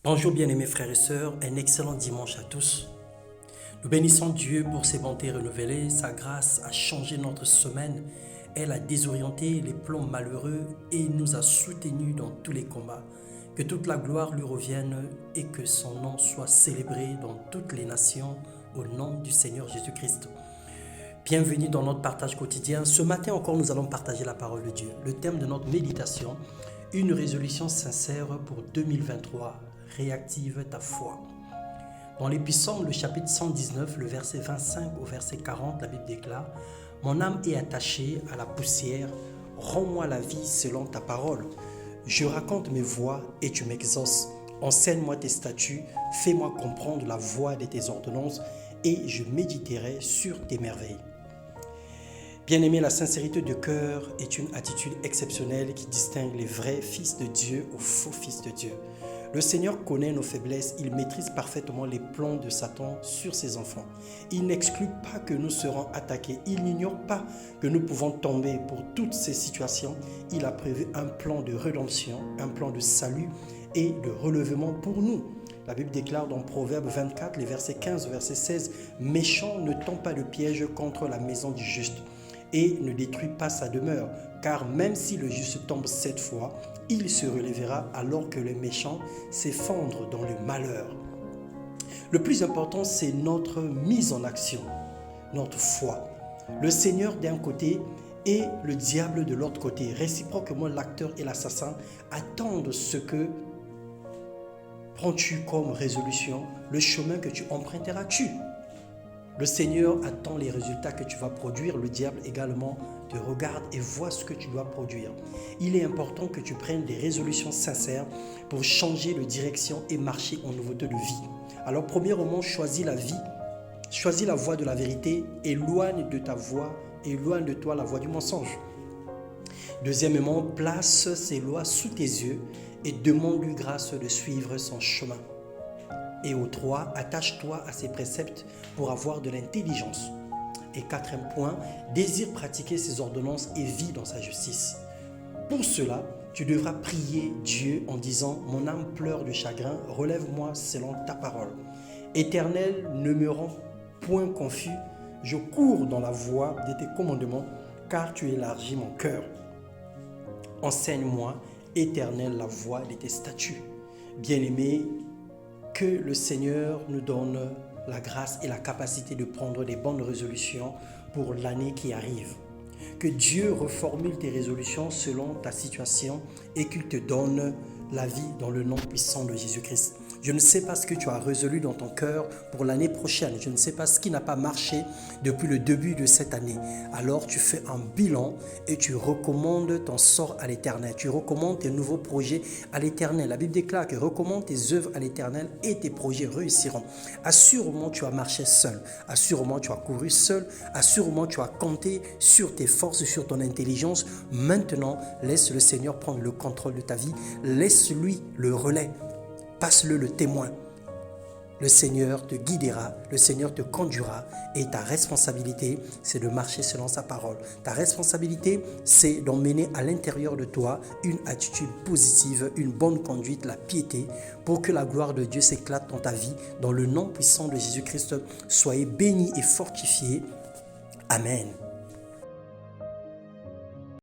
Bonjour bien-aimés frères et sœurs, un excellent dimanche à tous. Nous bénissons Dieu pour ses bontés renouvelées, sa grâce a changé notre semaine, elle a désorienté les plans malheureux et nous a soutenus dans tous les combats. Que toute la gloire lui revienne et que son nom soit célébré dans toutes les nations au nom du Seigneur Jésus-Christ. Bienvenue dans notre partage quotidien. Ce matin encore, nous allons partager la parole de Dieu. Le thème de notre méditation, une résolution sincère pour 2023. Réactive ta foi. Dans les Psaumes, le chapitre 119, le verset 25 au verset 40, la Bible déclare « Mon âme est attachée à la poussière, rends-moi la vie selon ta parole. Je raconte mes voies et tu m'exauces. Enseigne-moi tes statuts, fais-moi comprendre la voie de tes ordonnances et je méditerai sur tes merveilles. » Bien-aimé, la sincérité de cœur est une attitude exceptionnelle qui distingue les vrais fils de Dieu aux faux fils de Dieu. Le Seigneur connaît nos faiblesses, il maîtrise parfaitement les plans de Satan sur ses enfants. Il n'exclut pas que nous serons attaqués, il n'ignore pas que nous pouvons tomber. Pour toutes ces situations, il a prévu un plan de rédemption, un plan de salut et de relèvement pour nous. La Bible déclare dans Proverbe 24, les versets 15 au verset 16, « Méchant ne tend pas de piège contre la maison du juste et ne détruit pas sa demeure, car même si le juste tombe 7 fois, il se relèvera alors que le méchant s'effondre dans le malheur. » Le plus important, c'est notre mise en action, notre foi. Le Seigneur d'un côté et le diable de l'autre côté. Réciproquement, l'acteur et l'assassin attendent ce que prends-tu comme résolution, le chemin que tu emprunteras-tu. Le Seigneur attend les résultats que tu vas produire. Le diable également te regarde et voit ce que tu dois produire. Il est important que tu prennes des résolutions sincères pour changer de direction et marcher en nouveauté de vie. Alors, premièrement, choisis la vie, choisis la voie de la vérité, éloigne de toi la voie du mensonge. Deuxièmement, place ses lois sous tes yeux et demande-lui grâce de suivre son chemin. Et au 3, attache-toi à ses préceptes pour avoir de l'intelligence. Et quatrième point, désire pratiquer ses ordonnances et vis dans sa justice. Pour cela, tu devras prier Dieu en disant « Mon âme pleure de chagrin, relève-moi selon ta parole. Éternel, ne me rends point confus, je cours dans la voie de tes commandements, car tu élargis mon cœur. Enseigne-moi, Éternel, la voie de tes statuts. » Bien-aimé, que le Seigneur nous donne la grâce et la capacité de prendre des bonnes résolutions pour l'année qui arrive. Que Dieu reformule tes résolutions selon ta situation et qu'il te donne la vie dans le nom puissant de Jésus-Christ. Je ne sais pas ce que tu as résolu dans ton cœur pour l'année prochaine. Je ne sais pas ce qui n'a pas marché depuis le début de cette année. Alors tu fais un bilan et tu recommandes ton sort à l'Éternel. Tu recommandes tes nouveaux projets à l'Éternel. La Bible déclare que recommande tes œuvres à l'Éternel et tes projets réussiront. Assurément tu as marché seul. Assurément tu as couru seul. Assurément tu as compté sur tes forces, sur ton intelligence. Maintenant, laisse le Seigneur prendre le contrôle de ta vie. Laisse-lui le relais. Passe-le le témoin. Le Seigneur te guidera, le Seigneur te conduira et ta responsabilité, c'est de marcher selon sa parole. Ta responsabilité, c'est d'emmener à l'intérieur de toi une attitude positive, une bonne conduite, la piété, pour que la gloire de Dieu s'éclate dans ta vie. Dans le nom puissant de Jésus-Christ, soyez bénis et fortifiés. Amen.